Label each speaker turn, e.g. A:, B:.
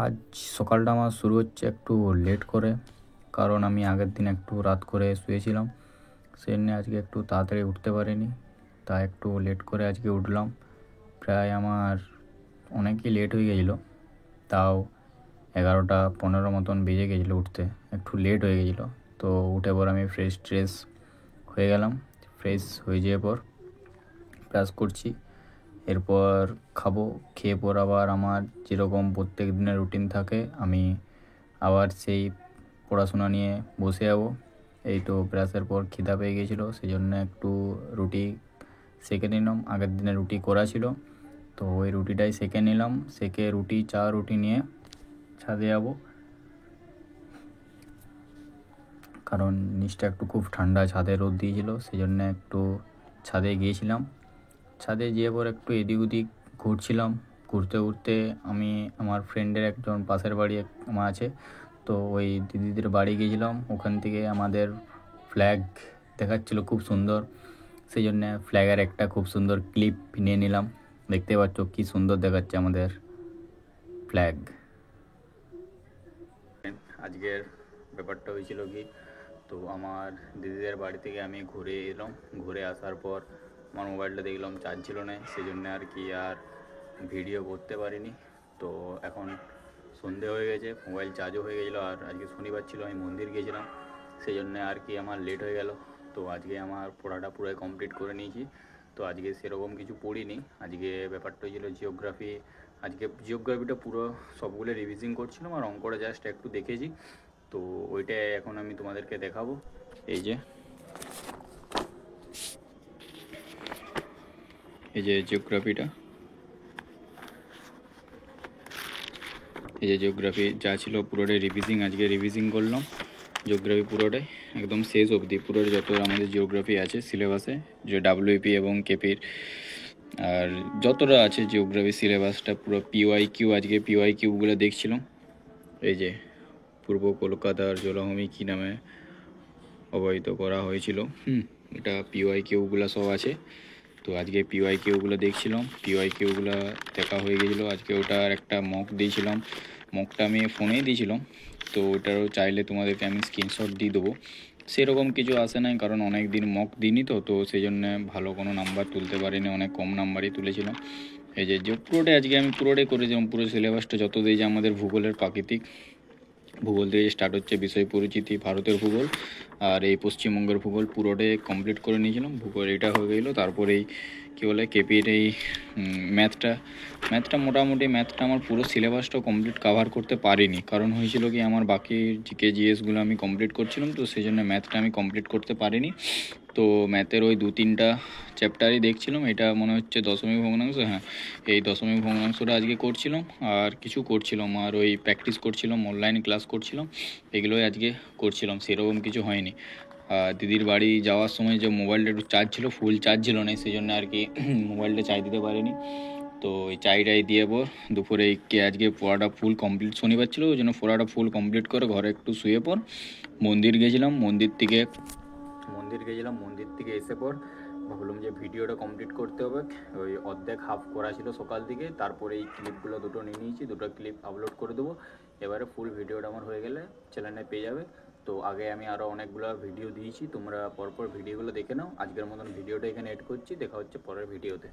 A: আজ সকালটা আমার শুরু হচ্ছে একটু লেট করে, কারণ আমি আগের দিন একটু রাত করে শুয়েছিলাম। সেই জন্য আজকে একটু তাড়াতাড়ি উঠতে পারিনি, তাই একটু লেট করে আজকে উঠলাম। প্রায় আমার অনেকই লেট হয়ে গেছিলো, তাও 11টা 15 মতন বেজে গেছিলো উঠতে, একটু লেট হয়ে গেছিলো। তো উঠে পর আমি ফ্রেশ হয়ে গেলাম। ফ্রেশ হয়ে যাওয়ার পর ব্রাশ করছি, এরপর খাবো। খেয়ে পর আবার আমার যেরকম প্রত্যেক দিনের রুটিন থাকে, আমি আবার সেই পড়াশোনা নিয়ে বসে যাবো। এই তো ব্রাশের পর খিদা পেয়ে গেছিলো, সেই জন্য একটু রুটি সেঁকে নিলাম। আগের দিনে রুটি করা ছিল, তো ওই রুটিটাই সেঁকে নিলাম। সেঁকে রুটি নিয়ে ছাদে যাবো, কারণ নিচটা একটু খুব ঠান্ডা, ছাদে রোদ দিয়েছিল, সেই জন্য একটু ছাদে গিয়েছিলাম। ছাদে গিয়ে পর একটু এদিক ওদিক ঘুরছিলাম। ঘুরতে ঘুরতে আমি আমার ফ্রেন্ডের একজন পাশের বাড়ি আমার আছে, তো ওই দিদিদের বাড়ি গিয়েছিলাম। ওখান থেকে আমাদের ফ্ল্যাগ দেখাচ্ছিল খুব সুন্দর, সেই জন্যে ফ্ল্যাগের একটা খুব সুন্দর ক্লিপ নিয়ে নিলাম। দেখতে পাচ্ছ কি সুন্দর দেখাচ্ছে আমাদের ফ্ল্যাগ। আজকের ব্যাপারটা হয়েছিল কি, তো আমার দিদিদের বাড়ি থেকে আমি ঘুরে এলাম। ঘুরে আসার পর আমার মোবাইলটা দেখলাম চার্জ ছিল না, সেই জন্য আর ভিডিও করতে পারিনি। তো এখন সন্ধে হয়ে গেছে, মোবাইল চার্জও হয়ে গেছিলো, আর আজকে শনিবার ছিল, আমি মন্দির গিয়েছিলাম, সেই জন্য আমার লেট হয়ে গেল। তো আজকে আমার পড়াটা পুরো কমপ্লিট করে নিয়েছি। তো আজকে সেরকম কিছু পড়িনি। আজকে ব্যাপারটা হয়েছিল জিওগ্রাফি। আজকে জিওগ্রাফিটা পুরো সবগুলো রিভিজিং করছিলাম, আর অঙ্কটা জাস্ট একটু দেখেছি। তো ওইটাই এখন আমি তোমাদেরকে দেখাবো। এই যে জিওগ্রাফিটা, এই যে জিওগ্রাফি যা ছিল পুরোটাই রিভিজিং, আজকে রিভিজিং করলাম জিওগ্রাফি পুরোটাই, একদম শেষ অবধি পুরোটা যত আমাদের জিওগ্রাফি আছে সিলেবাসে, যে ডাব্লিউপি এবং কেপির, আর যতটা আছে জিওগ্রাফি সিলেবাসটা পুরো পিওয়াই কিউ, আজকে পিওয়াই কিউগুলো দেখছিলাম। এই যে পূর্ব কলকাতার জলাভূমি কী নামে অবহিত করা হয়েছিল, এটা পিওয়াই কিউগুলো সব আছে। তো আজকে পিওয়াই কিউগুলো দেখছিলাম, পিওয়াই কিউগুলো দেখা হয়ে গেছিলো। আজকে ওটার একটা মক দিয়েছিলাম, মকটা আমি ফোনেই দিয়েছিলাম, তো ওটারও চাইলে তোমাদেরকে আমি স্ক্রিনশট দিয়ে দেবো। সেরকম কিছু আসে নাই, কারণ অনেক দিন মক দিইনি, তো সেই জন্যে ভালো কোনো নাম্বার তুলতে পারিনি, অনেক কম নাম্বারই তুলেছিলাম। এই যে পুরোটাই আজকে আমি পুরোটাই করেছিলাম, পুরো সিলেবাসটা যত দিয়ে যে আমাদের ভূগোলের প্রাকৃতিক ভূগোল থেকে স্টার্ট হচ্ছে, বিষয় পরিচিতি, ভারতের ভূগোল, আর এই পশ্চিমবঙ্গের ভূগোল পুরোটাই কমপ্লিট করে নিয়েছিলাম। ভূগোল এটা হয়ে গেলো, তারপরেই কী বলে কেপির এই ম্যাথটা মোটামুটি ম্যাথটা আমার পুরো সিলেবাসটাও কমপ্লিট কাভার করতে পারিনি, কারণ হয়েছিল কি আমার বাকি জিকে জিএসগুলো আমি কমপ্লিট করছিলাম, তো সেই জন্য ম্যাথটা আমি কমপ্লিট করতে পারিনি। তো ম্যাথের ওই 2-3টা চ্যাপ্টারই দেখছিলাম। এটা মনে হচ্ছে দশমিক ভগ্নাংশ, হ্যাঁ এই দশমিক ভগ্নাংশটা আজকে করছিলাম, আর কিছু করছিলাম, আর ওই প্র্যাকটিস করছিলাম, অনলাইন ক্লাস করছিলাম, এগুলোই আজকে করছিলাম, সেরকম কিছু হয়নি। দিদির বাড়ি যাওয়ার সময় যে মোবাইলটা একটু চার্জ ছিল, ফুল চার্জ ছিল না, সেই জন্য মোবাইলটা চার্জ দিতে পারিনি। তো ওই চাইটাই দিয়ে পর দুপুরে আজকে পড়াটা ফুল কমপ্লিট, শনিবার ছিল ওই জন্য পড়াটা ফুল কমপ্লিট করে ঘরে একটু শুয়ে পর মন্দির গেছিলাম। মন্দির থেকে এসে পর ভাবলাম যে ভিডিওটা কমপ্লিট করতে হবে, ওই অর্ধেক হাফ করা ছিল সকাল দিকে, তারপরে এই ক্লিপগুলো দুটো নিয়ে নিয়েছি, দুটো ক্লিপ আপলোড করে দেবো। এবারে ফুল ভিডিওটা আমার হয়ে গেলে চ্যানেলে পেয়ে যাবে। তো আগে আমি আরও অনেকগুলো ভিডিও দিয়েছি, তোমরা পরপর ভিডিওগুলো দেখে নাও। আজকের মতন ভিডিওটা এখানে এড করছি, দেখা হচ্ছে পরের ভিডিওতে।